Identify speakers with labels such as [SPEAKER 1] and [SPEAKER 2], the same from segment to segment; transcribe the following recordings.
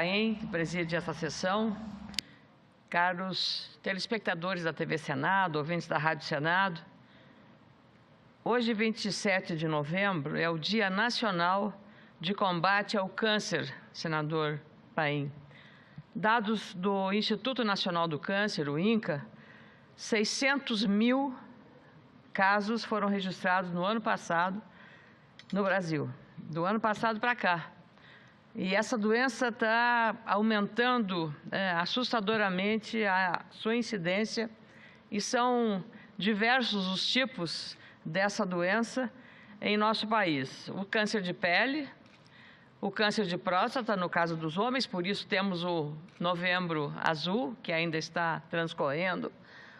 [SPEAKER 1] Que preside essa sessão, caros telespectadores da TV Senado, ouvintes da Rádio Senado, hoje, 27 de novembro, é o Dia Nacional de Combate ao Câncer, senador Paim. Dados do Instituto Nacional do Câncer, o INCA, 600 mil casos foram registrados no ano passado no Brasil, do ano passado para cá. E essa doença está aumentando assustadoramente a sua incidência e são diversos os tipos dessa doença em nosso país. O câncer de pele, o câncer de próstata, no caso dos homens, por isso temos o Novembro Azul, que ainda está transcorrendo,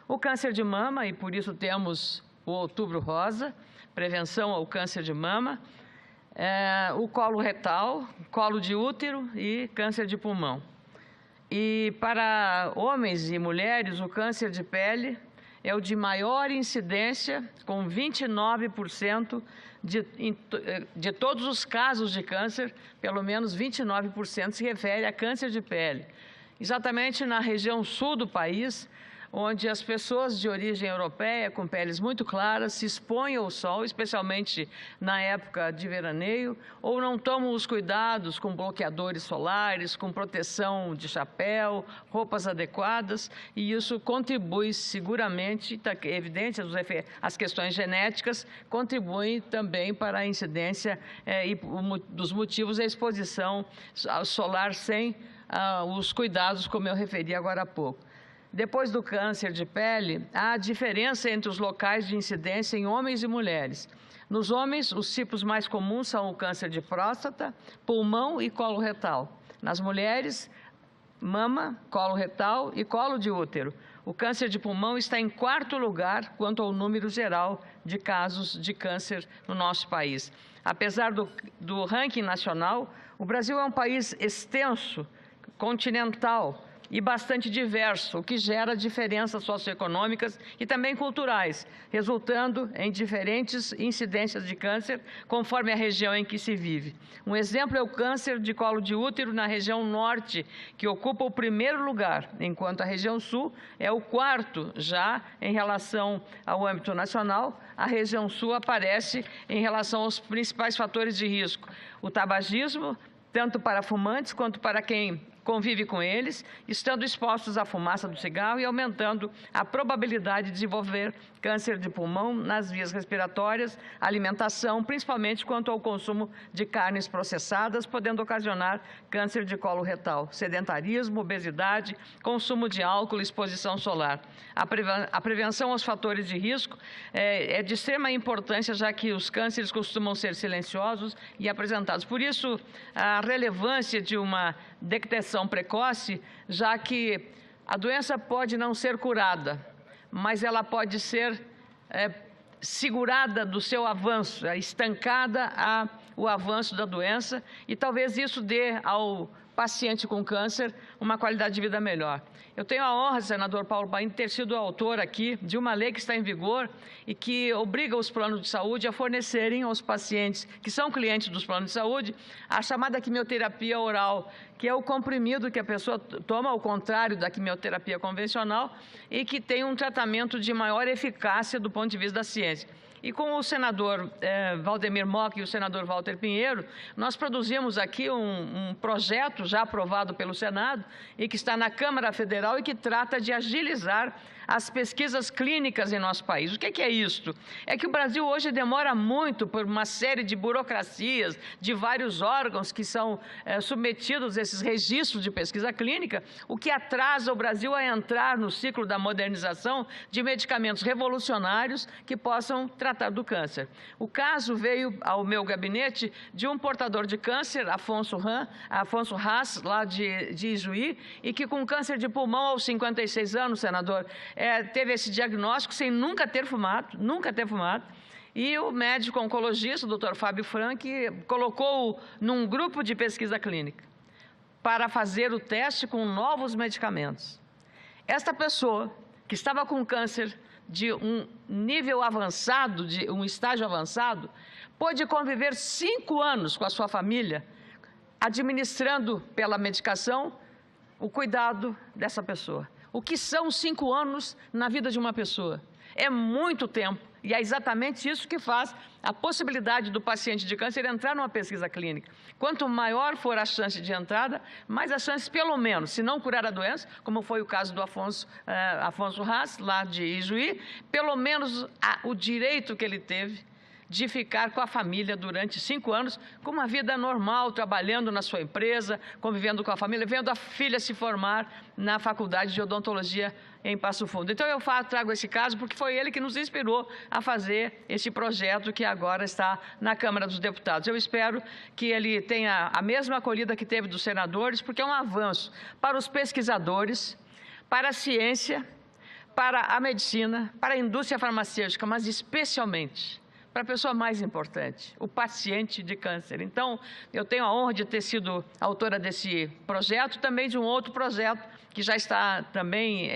[SPEAKER 1] o câncer de mama, e por isso temos o Outubro Rosa, prevenção ao câncer de mama, o colo retal, colo de útero e câncer de pulmão. E para homens e mulheres, o câncer de pele é o de maior incidência, com 29% de todos os casos de câncer, pelo menos 29% se refere a câncer de pele. Exatamente na região sul do país, onde as pessoas de origem europeia, com peles muito claras, se expõem ao sol, especialmente na época de veraneio, ou não tomam os cuidados com bloqueadores solares, com proteção de chapéu, roupas adequadas, e isso contribui seguramente, está evidente, as questões genéticas contribuem também para a incidência e dos motivos da exposição solar sem os cuidados, como eu referi agora há pouco. Depois do câncer de pele, há diferença entre os locais de incidência em homens e mulheres. Nos homens, os tipos mais comuns são o câncer de próstata, pulmão e colo retal. Nas mulheres, mama, colo retal e colo de útero. O câncer de pulmão está em quarto lugar quanto ao número geral de casos de câncer no nosso país. Apesar do ranking nacional, o Brasil é um país extenso, continental, e bastante diverso, o que gera diferenças socioeconômicas e também culturais, resultando em diferentes incidências de câncer conforme a região em que se vive. Um exemplo é o câncer de colo de útero na região norte, que ocupa o primeiro lugar, enquanto a região sul é o quarto já em relação ao âmbito nacional. A região sul aparece em relação aos principais fatores de risco: o tabagismo, tanto para fumantes quanto para quem convive com eles, estando expostos à fumaça do cigarro e aumentando a probabilidade de desenvolver câncer de pulmão nas vias respiratórias, alimentação, principalmente quanto ao consumo de carnes processadas, podendo ocasionar câncer de colo retal, sedentarismo, obesidade, consumo de álcool, exposição solar. A prevenção aos fatores de risco é de extrema importância, já que os cânceres costumam ser silenciosos e apresentados. Por isso, a relevância de uma detecção precoce, já que a doença pode não ser curada, mas ela pode ser segurada do seu avanço, estancada o avanço da doença, e talvez isso dê ao paciente com câncer uma qualidade de vida melhor. Eu tenho a honra, senador Paulo Paim, de ter sido autor aqui de uma lei que está em vigor e que obriga os planos de saúde a fornecerem aos pacientes que são clientes dos planos de saúde a chamada quimioterapia oral, que é o comprimido que a pessoa toma, ao contrário da quimioterapia convencional, e que tem um tratamento de maior eficácia do ponto de vista da ciência. E com o senador Valdemir Mock e o senador Walter Pinheiro, nós produzimos aqui um projeto já aprovado pelo Senado e que está na Câmara Federal e que trata de agilizar as pesquisas clínicas em nosso país. O que é isto? É que o Brasil hoje demora muito por uma série de burocracias, de vários órgãos que são submetidos a esses registros de pesquisa clínica, o que atrasa o Brasil a entrar no ciclo da modernização de medicamentos revolucionários que possam tratar do câncer. O caso veio ao meu gabinete de um portador de câncer, Afonso Haas, lá de Ijuí, e que com câncer de pulmão aos 56 anos, senador, teve esse diagnóstico sem nunca ter fumado, e o médico oncologista, o Dr. Fábio Frank, colocou-o num grupo de pesquisa clínica para fazer o teste com novos medicamentos. Esta pessoa, que estava com câncer de um nível avançado, de um estágio avançado, pôde conviver 5 anos com a sua família, administrando pela medicação o cuidado dessa pessoa. O que são 5 anos na vida de uma pessoa? É muito tempo. E é exatamente isso que faz a possibilidade do paciente de câncer entrar numa pesquisa clínica. Quanto maior for a chance de entrada, mais a chance, pelo menos, se não curar a doença, como foi o caso do Afonso Haas, lá de Ijuí, pelo menos o direito que ele teve de ficar com a família durante 5 anos, com uma vida normal, trabalhando na sua empresa, convivendo com a família, vendo a filha se formar na Faculdade de Odontologia em Passo Fundo. Então, eu trago esse caso porque foi ele que nos inspirou a fazer esse projeto que agora está na Câmara dos Deputados. Eu espero que ele tenha a mesma acolhida que teve dos senadores, porque é um avanço para os pesquisadores, para a ciência, para a medicina, para a indústria farmacêutica, mas especialmente para a pessoa mais importante, o paciente de câncer. Então, eu tenho a honra de ter sido autora desse projeto, também de um outro projeto que já está também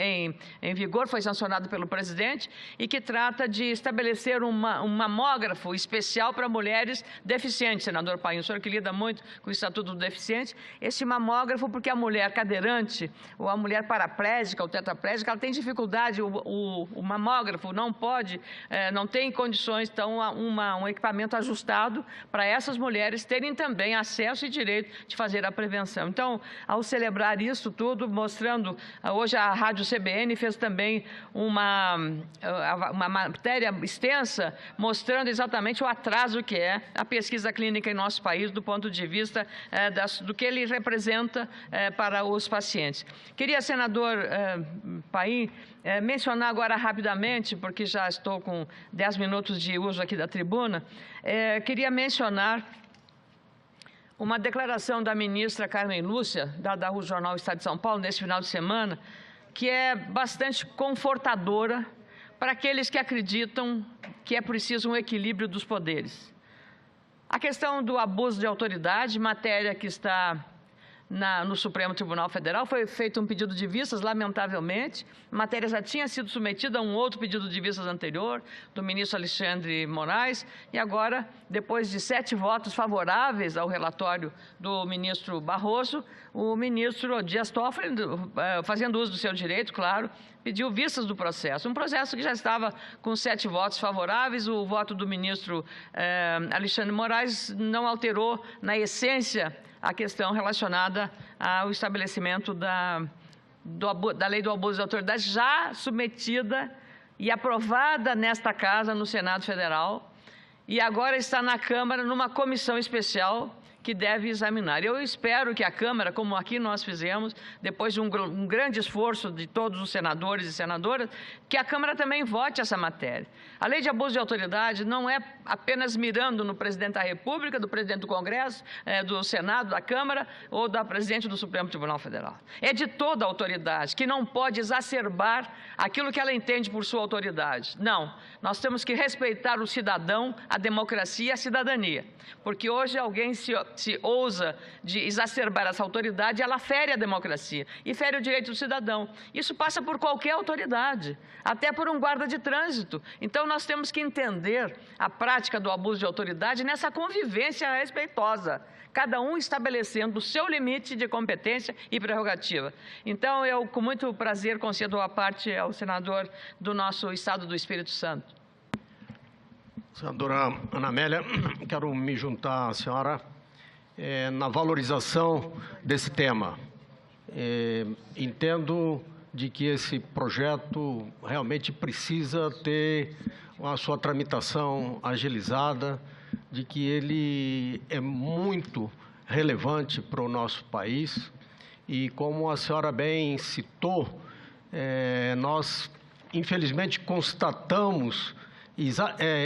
[SPEAKER 1] em vigor, foi sancionado pelo presidente, e que trata de estabelecer um mamógrafo especial para mulheres deficientes, senador Paim, o senhor que lida muito com o Estatuto do Deficiente, esse mamógrafo, porque a mulher cadeirante, ou a mulher paraplégica ou tetraplégica, ela tem dificuldade, o mamógrafo não pode, não tem condições, então, um equipamento ajustado para essas mulheres terem também acesso e direito de fazer a prevenção. Então, ao celebrar isso tudo, mostrando, hoje a Rádio CBN fez também uma matéria extensa mostrando exatamente o atraso que é a pesquisa clínica em nosso país do ponto de vista do que ele representa para os pacientes. Queria, senador Paim, mencionar agora rapidamente, porque já estou com 10 minutos de uso aqui da tribuna, queria mencionar uma declaração da ministra Carmen Lúcia, dada ao jornal Estado de São Paulo, nesse final de semana, que é bastante confortadora para aqueles que acreditam que é preciso um equilíbrio dos poderes. A questão do abuso de autoridade, matéria que está no Supremo Tribunal Federal, foi feito um pedido de vistas, lamentavelmente. A matéria já tinha sido submetida a um outro pedido de vistas anterior, do ministro Alexandre Moraes, e agora, depois de 7 votos favoráveis ao relatório do ministro Barroso, o ministro Dias Toffoli, fazendo uso do seu direito, claro, pediu vistas do processo. Um processo que já estava com 7 votos favoráveis, o voto do ministro Alexandre Moraes não alterou, na essência, a questão relacionada ao estabelecimento da lei do abuso de autoridade, já submetida e aprovada nesta Casa, no Senado Federal, e agora está na Câmara numa comissão especial que deve examinar. Eu espero que a Câmara, como aqui nós fizemos, depois de um grande esforço de todos os senadores e senadoras, que a Câmara também vote essa matéria. A lei de abuso de autoridade não é apenas mirando no presidente da República, do presidente do Congresso, do Senado, da Câmara ou da presidente do Supremo Tribunal Federal. É de toda a autoridade, que não pode exacerbar aquilo que ela entende por sua autoridade. Não, nós temos que respeitar o cidadão, a democracia e a cidadania, porque hoje alguém se ousa de exacerbar essa autoridade, ela fere a democracia e fere o direito do cidadão. Isso passa por qualquer autoridade, até por um guarda de trânsito. Então, nós temos que entender a prática do abuso de autoridade nessa convivência respeitosa, cada um estabelecendo o seu limite de competência e prerrogativa. Então, eu, com muito prazer, concedo a parte ao senador do nosso Estado do Espírito Santo.
[SPEAKER 2] Senadora Ana Amélia, quero me juntar à senhora na valorização desse tema. Entendo de que esse projeto realmente precisa ter a sua tramitação agilizada, de que ele é muito relevante para o nosso país e, como a senhora bem citou, nós, infelizmente, constatamos,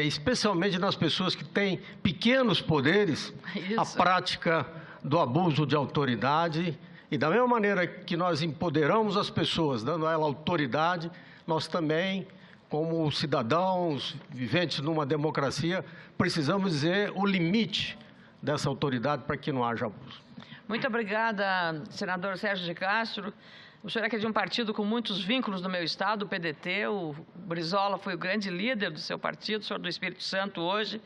[SPEAKER 2] especialmente nas pessoas que têm pequenos poderes, a prática do abuso de autoridade. E da mesma maneira que nós empoderamos as pessoas, dando a ela autoridade, nós também, como cidadãos viventes numa democracia, precisamos dizer o limite dessa autoridade para que não haja abuso.
[SPEAKER 1] Muito obrigada, senador Sérgio de Castro. O senhor é que é de um partido com muitos vínculos no meu estado, o PDT, o Brizola foi o grande líder do seu partido, o senhor do Espírito Santo hoje,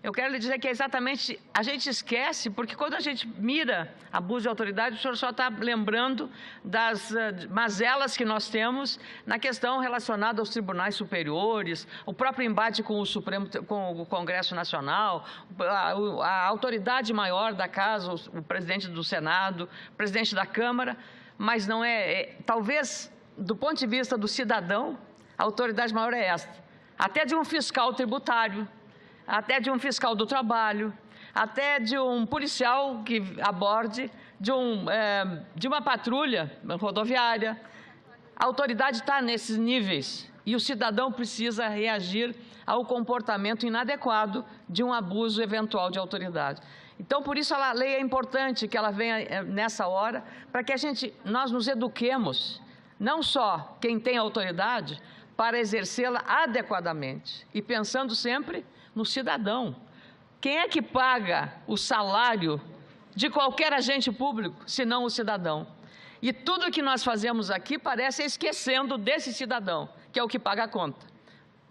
[SPEAKER 1] eu quero lhe dizer que é exatamente, a gente esquece, porque quando a gente mira abuso de autoridade, o senhor só está lembrando das mazelas que nós temos na questão relacionada aos tribunais superiores, o próprio embate com o Supremo, com o Congresso Nacional, a autoridade maior da Casa, o presidente do Senado, o presidente da Câmara, mas não talvez, do ponto de vista do cidadão, a autoridade maior é esta. Até de um fiscal tributário, até de um fiscal do trabalho, até de um policial que aborde, de uma patrulha rodoviária. A autoridade está nesses níveis e o cidadão precisa reagir ao comportamento inadequado de um abuso eventual de autoridade. Então, por isso, a lei é importante que ela venha nessa hora, para que nós nos eduquemos, não só quem tem autoridade, para exercê-la adequadamente e pensando sempre no cidadão. Quem é que paga o salário de qualquer agente público, senão o cidadão? E tudo que nós fazemos aqui parece esquecendo desse cidadão, que é o que paga a conta.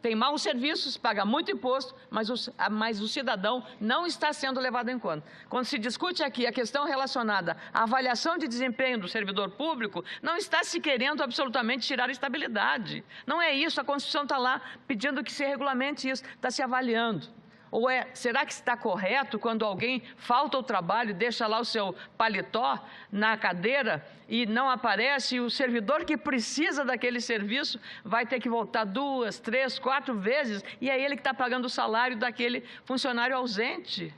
[SPEAKER 1] Tem maus serviços, paga muito imposto, mas o cidadão não está sendo levado em conta. Quando se discute aqui a questão relacionada à avaliação de desempenho do servidor público, não está se querendo absolutamente tirar a estabilidade. Não é isso, a Constituição está lá pedindo que se regulamente isso, está se avaliando. Ou será que está correto quando alguém falta ao trabalho, deixa lá o seu paletó na cadeira e não aparece, e o servidor que precisa daquele serviço vai ter que voltar 2, 3, 4 vezes, e é ele que está pagando o salário daquele funcionário ausente?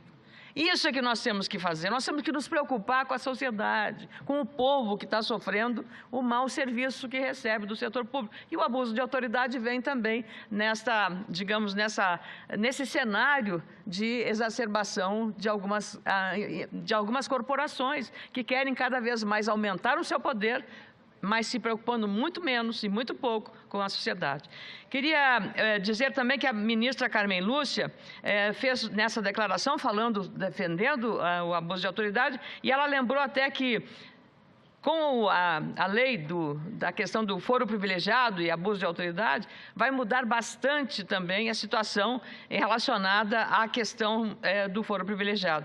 [SPEAKER 1] Isso é que nós temos que fazer, nós temos que nos preocupar com a sociedade, com o povo que está sofrendo o mau serviço que recebe do setor público. E o abuso de autoridade vem também nesse cenário de exacerbação de algumas corporações que querem cada vez mais aumentar o seu poder, mas se preocupando muito menos e muito pouco com a sociedade. Queria dizer também que a ministra Carmen Lúcia fez nessa declaração, defendendo o abuso de autoridade, e ela lembrou até que, com a lei da questão do foro privilegiado e abuso de autoridade, vai mudar bastante também a situação relacionada à questão do foro privilegiado.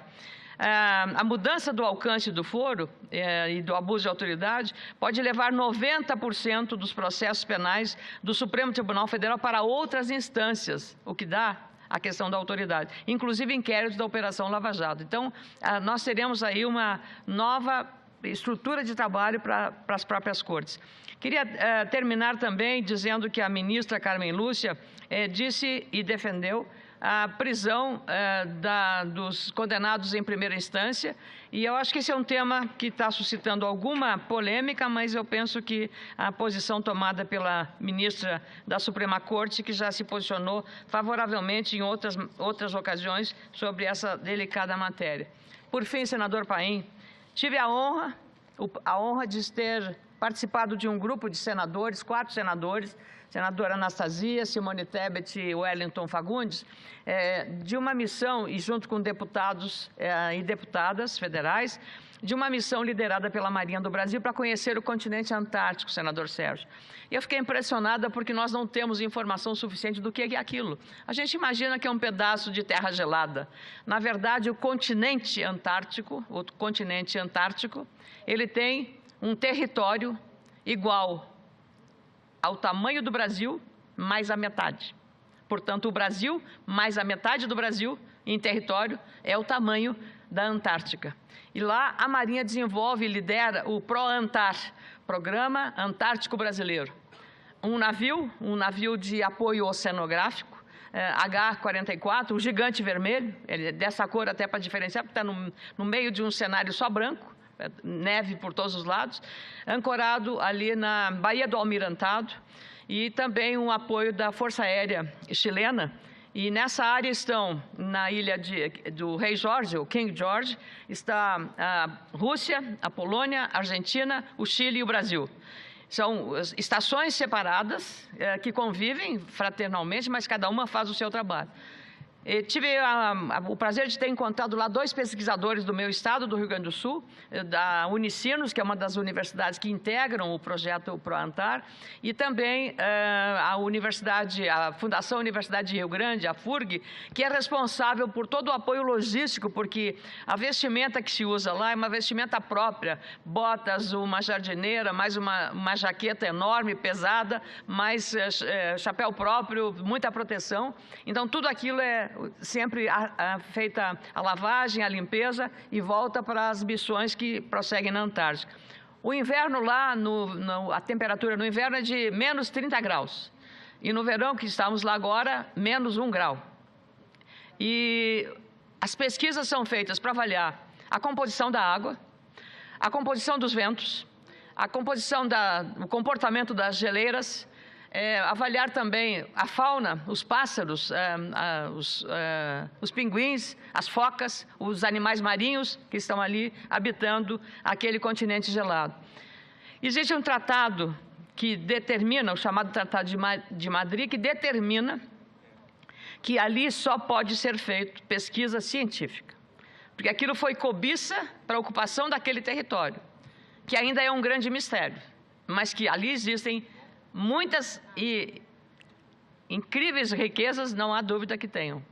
[SPEAKER 1] A mudança do alcance do foro e do abuso de autoridade pode levar 90% dos processos penais do Supremo Tribunal Federal para outras instâncias, o que dá a questão da autoridade, inclusive inquéritos da Operação Lava Jato. Então, nós teremos aí uma nova estrutura de trabalho para as próprias cortes. Queria terminar também dizendo que a ministra Carmen Lúcia disse e defendeu a prisão dos condenados em primeira instância, e eu acho que esse é um tema que está suscitando alguma polêmica, mas eu penso que a posição tomada pela ministra da Suprema Corte, que já se posicionou favoravelmente em outras ocasiões sobre essa delicada matéria. Por fim, senador Paim, tive a honra de ter participado de um grupo de senadores, 4 senadores, senadora Anastasia, Simone Tebet e Wellington Fagundes, de uma missão, e junto com deputados e deputadas federais, de uma missão liderada pela Marinha do Brasil para conhecer o continente antártico, senador Sérgio. E eu fiquei impressionada porque nós não temos informação suficiente do que é aquilo. A gente imagina que é um pedaço de terra gelada. Na verdade, o continente antártico, ele tem um território igual ao tamanho do Brasil, mais a metade. Portanto, o Brasil, mais a metade do Brasil, em território, é o tamanho da Antártica. E lá a Marinha desenvolve e lidera o PROANTAR, Programa Antártico Brasileiro. Um navio de apoio oceanográfico, H-44, o gigante vermelho, ele é dessa cor até para diferenciar, porque está no meio de um cenário só branco, neve por todos os lados, ancorado ali na Baía do Almirantado, e também um apoio da Força Aérea chilena. E nessa área estão, na ilha do Rei Jorge, o King George, está a Rússia, a Polônia, a Argentina, o Chile e o Brasil. São estações separadas que convivem fraternalmente, mas cada uma faz o seu trabalho. Tive o prazer de ter encontrado lá 2 pesquisadores do meu estado, do Rio Grande do Sul, da Unicinos, que é uma das universidades que integram o projeto ProAntar, e também a Fundação Universidade de Rio Grande, a FURG, que é responsável por todo o apoio logístico, porque a vestimenta que se usa lá é uma vestimenta própria, botas, uma jardineira, mais uma jaqueta enorme, pesada, mais chapéu próprio, muita proteção. Então, tudo aquilo é sempre feita a lavagem, a limpeza e volta para as missões que prosseguem na Antártica. O inverno lá, a temperatura no inverno é de menos 30 graus. E no verão, que estamos lá agora, menos 1 grau. E as pesquisas são feitas para avaliar a composição da água, a composição dos ventos, a composição o comportamento das geleiras, avaliar também a fauna, os pássaros, os pinguins, as focas, os animais marinhos que estão ali habitando aquele continente gelado. Existe um tratado que determina, o chamado Tratado de Madrid, que determina que ali só pode ser feito pesquisa científica, porque aquilo foi cobiça para a ocupação daquele território, que ainda é um grande mistério, mas que ali existem muitas e incríveis riquezas, não há dúvida que tenham.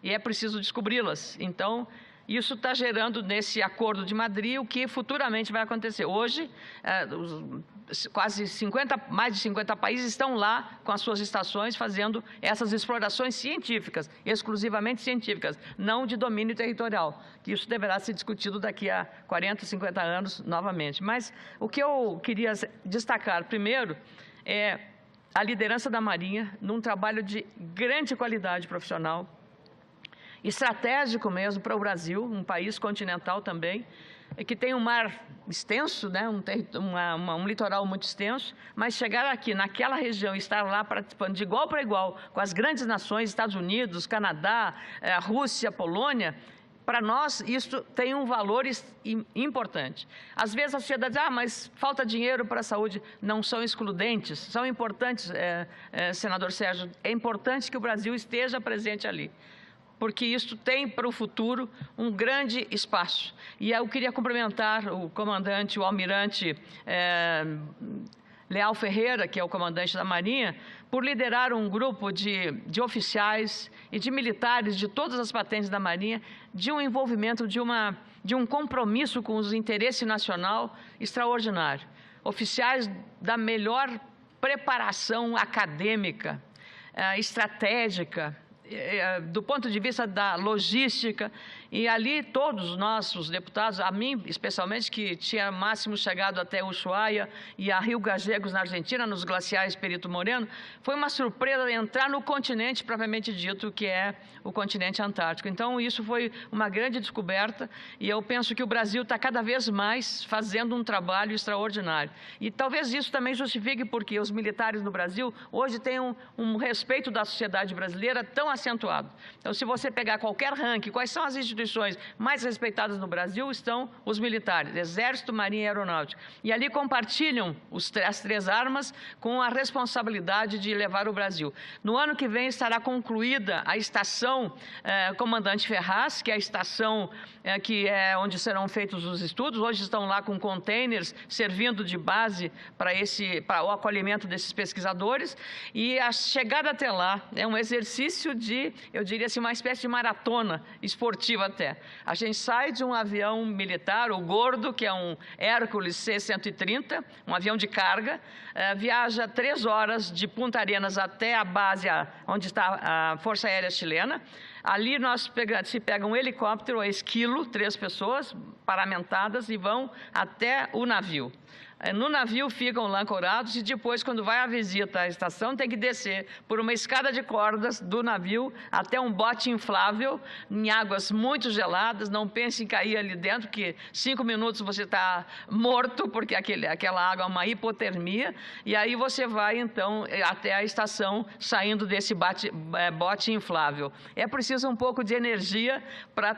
[SPEAKER 1] E é preciso descobri-las. Então, isso está gerando nesse Acordo de Madrid o que futuramente vai acontecer. Hoje, mais de 50 países estão lá com as suas estações fazendo essas explorações científicas, exclusivamente científicas, não de domínio territorial, que isso deverá ser discutido daqui a 40, 50 anos novamente. Mas o que eu queria destacar primeiro é a liderança da Marinha num trabalho de grande qualidade profissional, estratégico mesmo para o Brasil, um país continental também, que tem um mar extenso, né, um litoral muito extenso, mas chegar aqui naquela região e estar lá participando de igual para igual com as grandes nações, Estados Unidos, Canadá, Rússia, Polônia, para nós, isso tem um valor importante. Às vezes a sociedade diz, mas falta dinheiro para a saúde. Não são excludentes, são importantes, senador Sérgio. É importante que o Brasil esteja presente ali, porque isso tem para o futuro um grande espaço. E eu queria cumprimentar o comandante, o almirante Leal Ferreira, que é o comandante da Marinha, por liderar um grupo de oficiais e de militares de todas as patentes da Marinha, de um envolvimento, de um compromisso com os interesses nacional extraordinário. Oficiais da melhor preparação acadêmica, estratégica, do ponto de vista da logística, e ali todos nós, os deputados, a mim especialmente, que tinha máximo chegado até Ushuaia e a Rio Gallegos, na Argentina, nos glaciais Perito Moreno, foi uma surpresa entrar no continente propriamente dito, que é o continente antártico. Então, isso foi uma grande descoberta, e eu penso que o Brasil está cada vez mais fazendo um trabalho extraordinário. E talvez isso também justifique porque os militares no Brasil hoje têm um respeito da sociedade brasileira tão acentuado. Então, se você pegar qualquer ranking, quais são as instituições mais respeitadas no Brasil, estão os militares, Exército, Marinha e Aeronáutica. E ali compartilham as 3 armas com a responsabilidade de levar o Brasil. No ano que vem estará concluída a estação Comandante Ferraz, que é a estação que é onde serão feitos os estudos. Hoje estão lá com containers servindo de base para o acolhimento desses pesquisadores. E a chegada até lá é um exercício eu diria assim, uma espécie de maratona esportiva até. A gente sai de um avião militar, o Gordo, que é um Hércules C-130, um avião de carga, viaja 3 horas de Punta Arenas até a base onde está a Força Aérea Chilena. Ali se pega um helicóptero a esquilo, 3 pessoas paramentadas, e vão até o navio. No navio ficam lá ancorados e depois, quando vai à visita à estação, tem que descer por uma escada de cordas do navio até um bote inflável em águas muito geladas. Não pense em cair ali dentro, que 5 minutos você está morto, porque aquela água é uma hipotermia. E aí você vai, então, até a estação saindo desse bote inflável. É preciso um pouco de energia para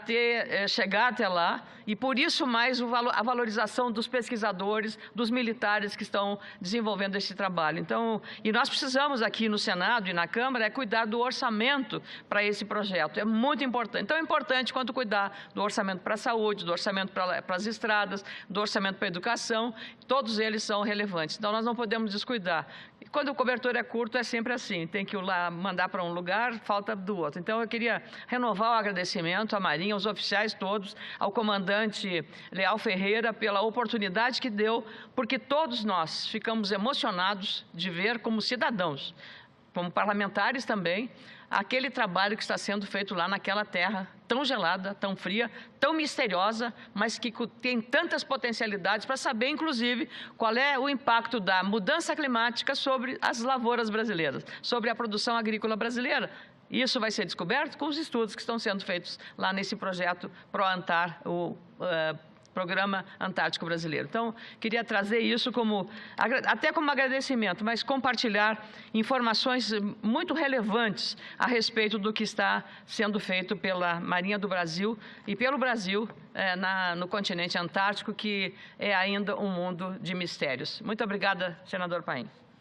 [SPEAKER 1] chegar até lá, e por isso mais a valorização dos pesquisadores, dos os militares que estão desenvolvendo esse trabalho. Então, e nós precisamos aqui no Senado e na Câmara cuidar do orçamento para esse projeto. É muito importante. Tão importante quanto cuidar do orçamento para a saúde, do orçamento para as estradas, do orçamento para a educação. Todos eles são relevantes. Então, nós não podemos descuidar. E quando o cobertor é curto, é sempre assim. Tem que ir lá mandar para um lugar, falta do outro. Então, eu queria renovar o agradecimento à Marinha, aos oficiais todos, ao comandante Leal Ferreira, pela oportunidade que deu, porque todos nós ficamos emocionados de ver como cidadãos, como parlamentares também, aquele trabalho que está sendo feito lá naquela terra tão gelada, tão fria, tão misteriosa, mas que tem tantas potencialidades para saber, inclusive, qual é o impacto da mudança climática sobre as lavouras brasileiras, sobre a produção agrícola brasileira. Isso vai ser descoberto com os estudos que estão sendo feitos lá nesse projeto ProAntar, o Programa Antártico Brasileiro. Então, queria trazer isso até como agradecimento, mas compartilhar informações muito relevantes a respeito do que está sendo feito pela Marinha do Brasil e pelo Brasil no continente antártico, que é ainda um mundo de mistérios. Muito obrigada, senador Paim.